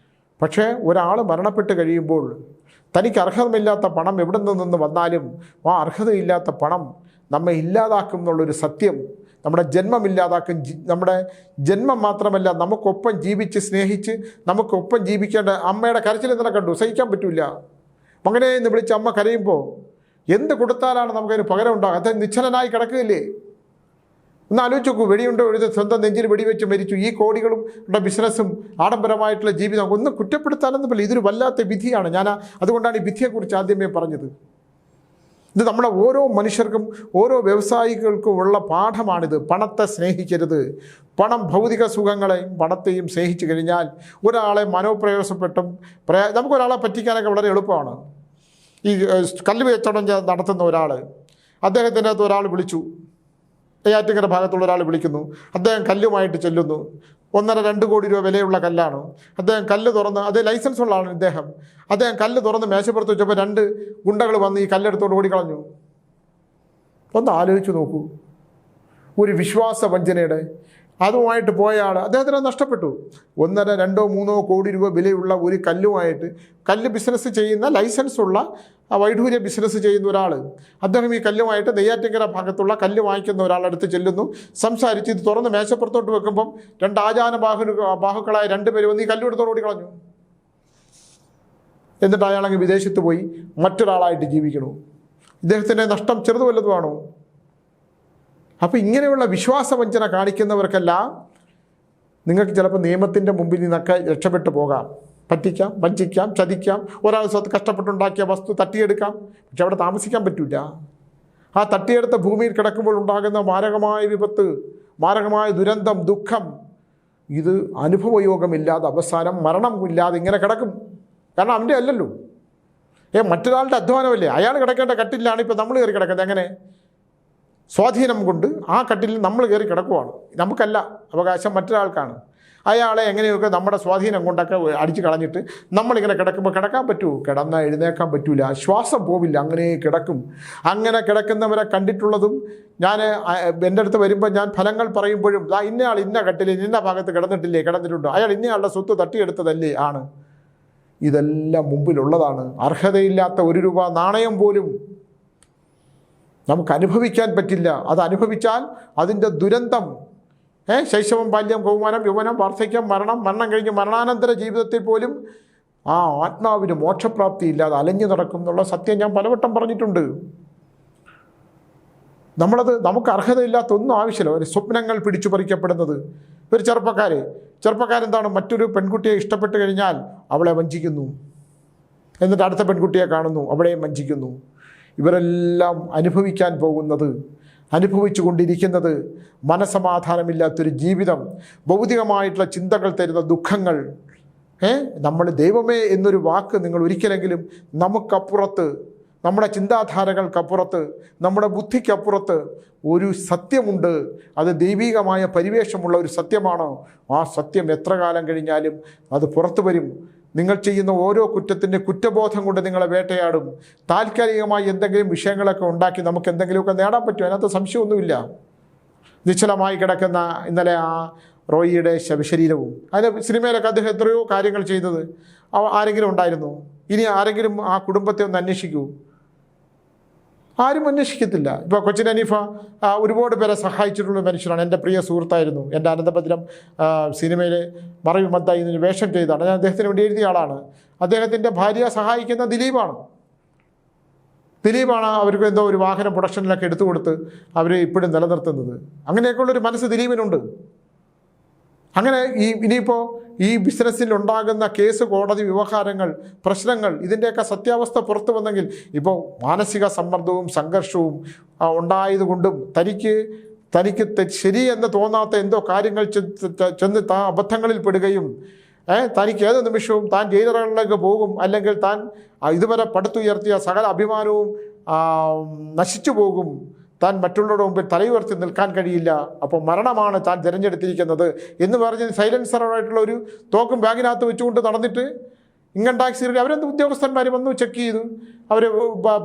പക്ഷേ ഒരാൾ മരണപ്പെട്ട് കഴിയുമ്പോൾ തനിക്ക് അർഹതമില്ലാത്ത പണം എവിടെ നിന്ന് വന്നാലും ആ അർഹതയില്ലാത്ത പണം നമ്മെ ഇല്ലാതാക്കും എന്നുള്ളൊരു സത്യം, നമ്മുടെ ജന്മം ഇല്ലാതാക്കും. നമ്മുടെ ജന്മം മാത്രമല്ല, നമുക്കൊപ്പം ജീവിച്ച് സ്നേഹിച്ച് നമുക്കൊപ്പം ജീവിക്കേണ്ട അമ്മയുടെ കരച്ചിൽ ഇന്നലെ കണ്ടു, സഹിക്കാൻ പറ്റില്ല. മകനെ എന്ന് വിളിച്ച് അമ്മ കരയുമ്പോൾ എന്ത് കൊടുത്താലാണ് നമുക്കതിന് പകരം ഉണ്ടാകുക? അദ്ദേഹം നിശ്ചലനായി കിടക്കുകയില്ലേ? ഒന്ന് ആലോചിച്ച് നോക്കൂ. വെടിയുണ്ട് എഴുതി സ്വന്തം നെഞ്ചിൽ വെടിവെച്ച് മരിച്ചു. ഈ കോടികളും ബിസിനസ്സും ആഡംബരമായിട്ടുള്ള ജീവിതം ഒന്നും കുറ്റപ്പെടുത്താനൊന്നും പറ്റില്ല. ഇതൊരു വല്ലാത്ത വിധിയാണ്. അതുകൊണ്ടാണ് ഈ വിധിയെക്കുറിച്ച് ആദ്യമേ പറഞ്ഞത്. ഇത് നമ്മുടെ ഓരോ മനുഷ്യർക്കും ഓരോ വ്യവസായികൾക്കും ഉള്ള പാഠമാണിത്. പണത്തെ സ്നേഹിക്കരുത്. പണം ഭൗതിക സുഖങ്ങളെയും പണത്തെയും സ്നേഹിച്ചു കഴിഞ്ഞാൽ ഒരാളെ മനോപ്രയാസപ്പെട്ടും നമുക്കൊരാളെ പറ്റിക്കാനൊക്കെ വളരെ എളുപ്പമാണ്. ഈ കല്ല് കച്ചവടം നടത്തുന്ന ഒരാൾ, അദ്ദേഹത്തിൻ്റെ അകത്ത് ഒരാൾ വിളിച്ചു, നെയ്യാറ്റിൻകര ഭാഗത്തുള്ള ഒരാൾ വിളിക്കുന്നു. അദ്ദേഹം കല്ലുമായിട്ട് ചെല്ലുന്നു. 1.5-2 കോടി രൂപ വിലയുള്ള കല്ലാണ്. അദ്ദേഹം കല്ല് തുറന്ന്, അത് ലൈസൻസ് ഉള്ള ആളാണ് അദ്ദേഹം കല്ല് തുറന്ന് മേശപ്പുറത്ത് വെച്ചപ്പോൾ 2 ഗുണ്ടകൾ വന്ന് ഈ കല്ലെടുത്തോണ്ട് ഓടിക്കളഞ്ഞു. ഒന്ന് ആലോചിച്ച് നോക്കൂ. ഒരു വിശ്വാസ വഞ്ചനയുടെ അതുമായിട്ട് പോയ ആൾ അദ്ദേഹത്തിന് നഷ്ടപ്പെട്ടു. 1.5-2-3 കോടി രൂപ വിലയുള്ള ഒരു കല്ല് ബിസിനസ് ചെയ്യുന്ന ലൈസൻസുള്ള വൈഡൂര്യ ബിസിനസ് ചെയ്യുന്ന ഒരാൾ, അദ്ദേഹം ഈ കല്ലുമായിട്ട് നെയ്യാറ്റിൻകര ഭാഗത്തുള്ള കല്ല് വാങ്ങിക്കുന്ന ഒരാളടുത്ത് ചെല്ലുന്നു. സംസാരിച്ച് ഇത് തുറന്ന് മേശപ്പുറത്തോട്ട് വെക്കുമ്പം 2 ആചാന ബാഹുക്കളായ 2 പേര് വന്ന് ഈ കല്ലെടുത്തോട് ഓടിക്കളഞ്ഞു. എന്നിട്ട് അയാളങ്ങ് വിദേശത്ത് പോയി മറ്റൊരാളായിട്ട് ജീവിക്കണു. ഇദ്ദേഹത്തിൻ്റെ നഷ്ടം ചെറുത് വല്ലതുമാണോ? അപ്പോൾ ഇങ്ങനെയുള്ള വിശ്വാസവഞ്ചന കാണിക്കുന്നവർക്കെല്ലാം നിങ്ങൾക്ക് ചിലപ്പോൾ നിയമത്തിൻ്റെ മുമ്പിൽ നിന്നൊക്കെ രക്ഷപ്പെട്ടു പോകാം. പറ്റിക്കാം, വഞ്ചിക്കാം, ചതിക്കാം, ഒരാൾ കഷ്ടപ്പെട്ടുണ്ടാക്കിയ വസ്തു തട്ടിയെടുക്കാം. പക്ഷെ അവിടെ താമസിക്കാൻ പറ്റില്ല. ആ തട്ടിയെടുത്ത ഭൂമിയിൽ കിടക്കുമ്പോൾ ഉണ്ടാകുന്ന മാരകമായ വിപത്ത്, മാരകമായ ദുരന്തം, ദുഃഖം, ഇത് അനുഭവയോഗമില്ലാതെ അവസാനം മരണം ഇല്ലാതെ ഇങ്ങനെ കിടക്കും. കാരണം അവൻ്റെ അല്ലല്ലോ, മറ്റൊരാളുടെ അധ്വാനമല്ലേ. അയാൾ കിടക്കേണ്ട കട്ടിലാണ് ഇപ്പോൾ നമ്മൾ കയറി കിടക്കുന്നത്. എങ്ങനെ? സ്വാധീനം കൊണ്ട് ആ കട്ടിലിൽ നമ്മൾ കയറി കിടക്കുവാണ്. നമുക്കല്ല അവകാശം, മറ്റൊരാൾക്കാണ്. അയാളെ എങ്ങനെയൊക്കെ നമ്മുടെ സ്വാധീനം കൊണ്ടൊക്കെ അടിച്ചു കളഞ്ഞിട്ട് നമ്മളിങ്ങനെ കിടക്കുമ്പോൾ കിടക്കാൻ പറ്റുമോ? കിടന്നാൽ എഴുന്നേക്കാൻ പറ്റൂല, ശ്വാസം പോവില്ല, അങ്ങനെ കിടക്കും. അങ്ങനെ കിടക്കുന്നവരെ കണ്ടിട്ടുള്ളതും ഞാൻ എൻ്റെ അടുത്ത് വരുമ്പോൾ ഞാൻ ഫലങ്ങൾ പറയുമ്പോഴും ഇന്നയാൾ ഇന്ന കട്ടിലിൽ ഇന്ന ഭാഗത്ത് കിടന്നിട്ടുണ്ടോ, അയാൾ ഇന്നയാളുടെ സ്വത്ത് തട്ടിയെടുത്തതല്ലേ ആണ്. ഇതെല്ലാം മുമ്പിലുള്ളതാണ്. അർഹതയില്ലാത്ത 1 രൂപ നാണയം പോലും നമുക്ക് അനുഭവിക്കാൻ പറ്റില്ല. അത് അനുഭവിച്ചാൽ അതിൻ്റെ ദുരന്തം, ശൈശവം, ബാല്യം, കൗമാരം, യൗവനം, വാർദ്ധക്യം, മരണം കഴിഞ്ഞ് മരണാനന്തര ജീവിതത്തിൽ പോലും ആ ആത്മാവിന് മോക്ഷപ്രാപ്തി ഇല്ലാതെ അലഞ്ഞു നടക്കും എന്നുള്ള സത്യം ഞാൻ പലവട്ടം പറഞ്ഞിട്ടുണ്ട്. നമുക്ക് അർഹതയില്ലാത്ത ഒന്നും ആവശ്യമില്ല. ഒരു സ്വപ്നങ്ങൾ പിടിച്ചു പറിക്കപ്പെടുന്നത്. ഒരു ചെറുപ്പക്കാരെന്താണ് മറ്റൊരു പെൺകുട്ടിയെ ഇഷ്ടപ്പെട്ട് കഴിഞ്ഞാൽ അവളെ വഞ്ചിക്കുന്നു, എന്നിട്ട് അടുത്ത പെൺകുട്ടിയെ കാണുന്നു, അവളെയും വഞ്ചിക്കുന്നു. ഇവരെല്ലാം അനുഭവിച്ചു കൊണ്ടിരിക്കുന്നത് മനസമാധാനമില്ലാത്തൊരു ജീവിതം, ഭൗതികമായിട്ടുള്ള ചിന്തകൾ തരുന്ന ദുഃഖങ്ങൾ. നമ്മൾ ദൈവമേ എന്നൊരു വാക്ക് നിങ്ങൾ ഒരിക്കലെങ്കിലും നമുക്കപ്പുറത്ത്, നമ്മുടെ ചിന്താധാരകൾക്കപ്പുറത്ത്, നമ്മുടെ ബുദ്ധിക്കപ്പുറത്ത് ഒരു സത്യമുണ്ട്. അത് ദൈവികമായ പരിവേഷമുള്ള ഒരു സത്യമാണ്. ആ സത്യം എത്ര കാലം കഴിഞ്ഞാലും അത് പുറത്തു വരും. നിങ്ങൾ ചെയ്യുന്ന ഓരോ കുറ്റത്തിൻ്റെ കുറ്റബോധം കൊണ്ട് നിങ്ങളെ വേട്ടയാടും. താൽക്കാലികമായി എന്തെങ്കിലും വിഷയങ്ങളൊക്കെ ഉണ്ടാക്കി നമുക്ക് എന്തെങ്കിലുമൊക്കെ നേടാൻ പറ്റും, അതിനകത്ത് സംശയമൊന്നുമില്ല. നിശ്ചലമായി കിടക്കുന്ന ഇന്നലെ ആ റോയിയുടെ ശവശരീരവും, അതിന് സിനിമയിലൊക്കെ അദ്ദേഹം എത്രയോ കാര്യങ്ങൾ ചെയ്തത് ആരെങ്കിലും ഉണ്ടായിരുന്നു? ഇനി ആരെങ്കിലും ആ കുടുംബത്തെ ഒന്ന് അന്വേഷിക്കൂ? ആരും അന്വേഷിക്കത്തില്ല. ഇപ്പോൾ കൊച്ചിൻ ഹനീഫ ഒരുപാട് പേരെ സഹായിച്ചിട്ടുള്ള മനുഷ്യനാണ്. എൻ്റെ പ്രിയ സുഹൃത്തായിരുന്നു. എൻ്റെ അനന്തപത്രം സിനിമയിലെ മറവി മത്തായി ഇതിന് വേഷം ചെയ്താണ്. ഞാൻ അദ്ദേഹത്തിന് വേണ്ടി എഴുതിയ ആളാണ്. അദ്ദേഹത്തിൻ്റെ ഭാര്യയെ സഹായിക്കുന്ന ദിലീപാണ്. അവർക്ക് എന്തോ ഒരു വാഹനം പ്രൊഡക്ഷനിലൊക്കെ എടുത്തു കൊടുത്ത് അവരെ ഇപ്പോഴും നിലനിർത്തുന്നത്. അങ്ങനെയൊക്കെയുള്ളൊരു മനസ്സ് ദിലീപിനുണ്ട്. അങ്ങനെ ഇനിയിപ്പോൾ ഈ ബിസിനസ്സിൽ ഉണ്ടാകുന്ന കേസ്, കോടതി വ്യവഹാരങ്ങൾ, പ്രശ്നങ്ങൾ, ഇതിൻ്റെയൊക്കെ സത്യാവസ്ഥ പുറത്തു വന്നെങ്കിൽ, ഇപ്പോൾ മാനസിക സമ്മർദ്ദവും സംഘർഷവും ഉണ്ടായതുകൊണ്ടും തനിക്ക് ശരിയെന്ന് തോന്നാത്ത എന്തോ കാര്യങ്ങൾ ചെന്ന് താൻ അബദ്ധങ്ങളിൽ പെടുകയും തനിക്ക് ഏത് നിമിഷവും താൻ ജയിലറകളിലേക്ക് പോകും, അല്ലെങ്കിൽ താൻ ഇതുവരെ പടുത്തുയർത്തിയ സകല അഭിമാനവും നശിച്ചു പോകും, താൻ മറ്റുള്ളവരുടെ മുമ്പിൽ തലയുയർത്തി നിൽക്കാൻ കഴിയില്ല, അപ്പോൾ മരണമാണ് താൻ തിരഞ്ഞെടുത്തിരിക്കുന്നത് എന്ന് പറഞ്ഞ് സൈലൻസറായിട്ടുള്ള ഒരു തോക്കും ബാഗിനകത്ത് വെച്ചുകൊണ്ട് നടന്നിട്ട് ഇൻകം ടാക്സ് അവരെന്ത് ഉദ്യോഗസ്ഥന്മാർ വന്നു ചെക്ക് ചെയ്തു. അവർ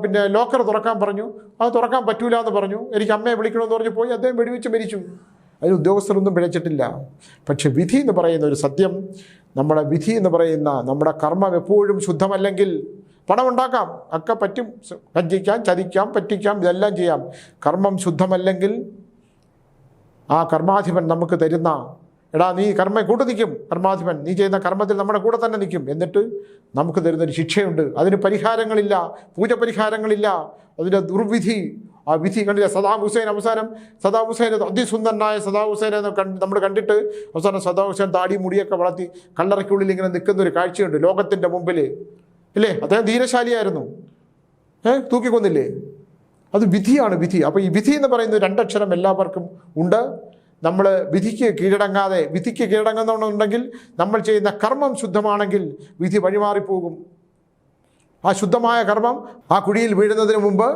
പിന്നെ ലോക്കർ തുറക്കാൻ പറഞ്ഞു, അത് തുറക്കാൻ പറ്റൂല എന്ന് പറഞ്ഞു. എനിക്ക് അമ്മയെ വിളിക്കണമെന്ന് പറഞ്ഞു പോയി. അദ്ദേഹം വെടിവെച്ച് മരിച്ചു. അതിന് ഉദ്യോഗസ്ഥരൊന്നും പിഴച്ചിട്ടില്ല. പക്ഷെ വിധി എന്ന് പറയുന്ന ഒരു സത്യം, നമ്മുടെ കർമ്മം എപ്പോഴും ശുദ്ധമല്ലെങ്കിൽ പണമുണ്ടാക്കാം, ഒക്കെ പറ്റും, വഞ്ചിക്കാം, ചതിക്കാം, പറ്റിക്കാം, ഇതെല്ലാം ചെയ്യാം. കർമ്മം ശുദ്ധമല്ലെങ്കിൽ ആ കർമാധിപൻ നമുക്ക് തരുന്ന, എടാ നീ കൂടെ നിൽക്കും, കർമാധിപൻ നീ ചെയ്യുന്ന കർമ്മത്തിൽ നമ്മുടെ കൂടെ തന്നെ നിൽക്കും. എന്നിട്ട് നമുക്ക് തരുന്നൊരു ശിക്ഷയുണ്ട്. അതിന് പരിഹാരങ്ങളില്ല, പൂജപരിഹാരങ്ങളില്ല. അതിൻ്റെ ദുർവിധി, ആ വിധി കണ്ടില്ല. സദാം ഹുസൈൻ അവസാനം അതിസുന്ദരനായ സദാം ഹുസൈനെ നമ്മൾ കണ്ടിട്ട് അവസാനം സദാം ഹുസൈൻ താടി മുടിയൊക്കെ വളർത്തി കല്ലറയ്ക്കുള്ളിൽ ഇങ്ങനെ നിൽക്കുന്നൊരു കാഴ്ചയുണ്ട് ലോകത്തിൻ്റെ മുമ്പിൽ, ഇല്ലേ? അദ്ദേഹം ധീരശാലിയായിരുന്നു. തൂക്കിക്കൊന്നില്ലേ? അത് വിധിയാണ്, വിധി. അപ്പോൾ ഈ വിധി എന്ന് പറയുന്നത് രണ്ടക്ഷരം എല്ലാവർക്കും ഉണ്ട്. നമ്മൾ വിധിക്ക് കീഴടങ്ങുന്നുണ്ടെങ്കിൽ, നമ്മൾ ചെയ്യുന്ന കർമ്മം ശുദ്ധമാണെങ്കിൽ വിധി വഴിമാറിപ്പോകും. ആ ശുദ്ധമായ കർമ്മം ആ കുഴിയിൽ വീഴുന്നതിന് മുമ്പ്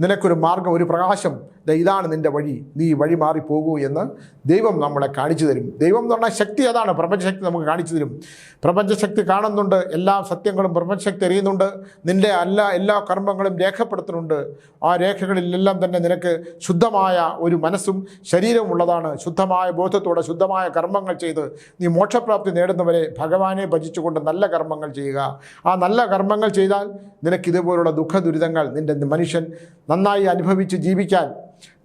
നിനക്കൊരു മാർഗം, ഒരു പ്രകാശം, ഇതാണ് നിൻ്റെ വഴി, നീ വഴി മാറിപ്പോകൂ എന്ന് ദൈവം നമ്മളെ കാണിച്ചു തരും. ദൈവം എന്ന് പറഞ്ഞാൽ ശക്തി, അതാണ് പ്രപഞ്ചശക്തി നമുക്ക് കാണിച്ചു തരും. പ്രപഞ്ചശക്തി കാണുന്നുണ്ട്, എല്ലാ സത്യങ്ങളും പ്രപഞ്ചശക്തി അറിയുന്നുണ്ട്. നിൻ്റെ എല്ലാ കർമ്മങ്ങളും രേഖപ്പെടുത്തുന്നുണ്ട്. ആ രേഖകളിലെല്ലാം തന്നെ നിനക്ക് ശുദ്ധമായ ഒരു മനസ്സും ശരീരവും ഉള്ളതാണ്. ശുദ്ധമായ ബോധത്തോടെ ശുദ്ധമായ കർമ്മങ്ങൾ ചെയ്ത് നീ മോക്ഷപ്രാപ്തി നേടുന്നവരെ ഭഗവാനെ ഭജിച്ചുകൊണ്ട് നല്ല കർമ്മങ്ങൾ ചെയ്യുക. ആ നല്ല കർമ്മങ്ങൾ ചെയ്താൽ നിനക്കിതുപോലുള്ള ദുഃഖദുരിതങ്ങൾ, നിൻ്റെ മനുഷ്യൻ നന്നായി അനുഭവിച്ച് ജീവിക്കാൻ,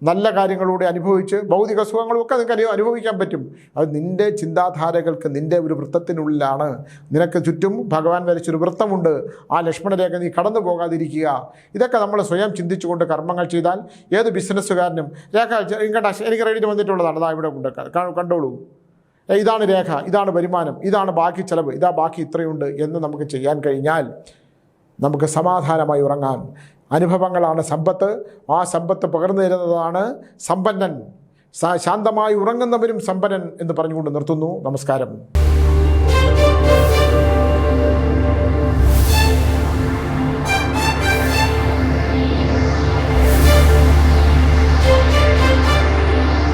നല്ല കാര്യങ്ങളൂടെ അനുഭവിച്ച് ഭൗതിക സുഖങ്ങളും ഒക്കെ നിനക്ക് അനുഭവിക്കാൻ പറ്റും. അത് നിൻ്റെ ചിന്താധാരകൾക്ക്, നിൻ്റെ ഒരു വൃത്തത്തിനുള്ളിലാണ്. നിനക്ക് ചുറ്റും ഭഗവാൻ വരച്ചൊരു വൃത്തമുണ്ട്. ആ ലക്ഷ്മണരേഖ നീ കടന്നു പോകാതിരിക്കുക. ഇതൊക്കെ നമ്മൾ സ്വയം ചിന്തിച്ചുകൊണ്ട് കർമ്മങ്ങൾ ചെയ്താൽ ഏത് ബിസിനസ്സുകാരനും രേഖ എനിക്ക് റെഡിറ്റ് വന്നിട്ടുള്ളതാണ്, അതാ ഇവിടെ കൊണ്ട് കണ്ടോളൂ, ഇതാണ് രേഖ, ഇതാണ് വരുമാനം, ഇതാണ് ബാക്കി ചിലവ്, ഇതാ ബാക്കി ഇത്രയുണ്ട് എന്ന് നമുക്ക് ചെയ്യാൻ കഴിഞ്ഞാൽ നമുക്ക് സമാധാനമായി ഉറങ്ങാൻ. അനുഭവങ്ങളാണ് സമ്പത്ത്. ആ സമ്പത്ത് പകർന്നു തരുന്നതാണ് സമ്പന്നൻ. ശാന്തമായി ഉറങ്ങുന്നവരും സമ്പന്നൻ എന്ന് പറഞ്ഞുകൊണ്ട് നിർത്തുന്നു. നമസ്കാരം.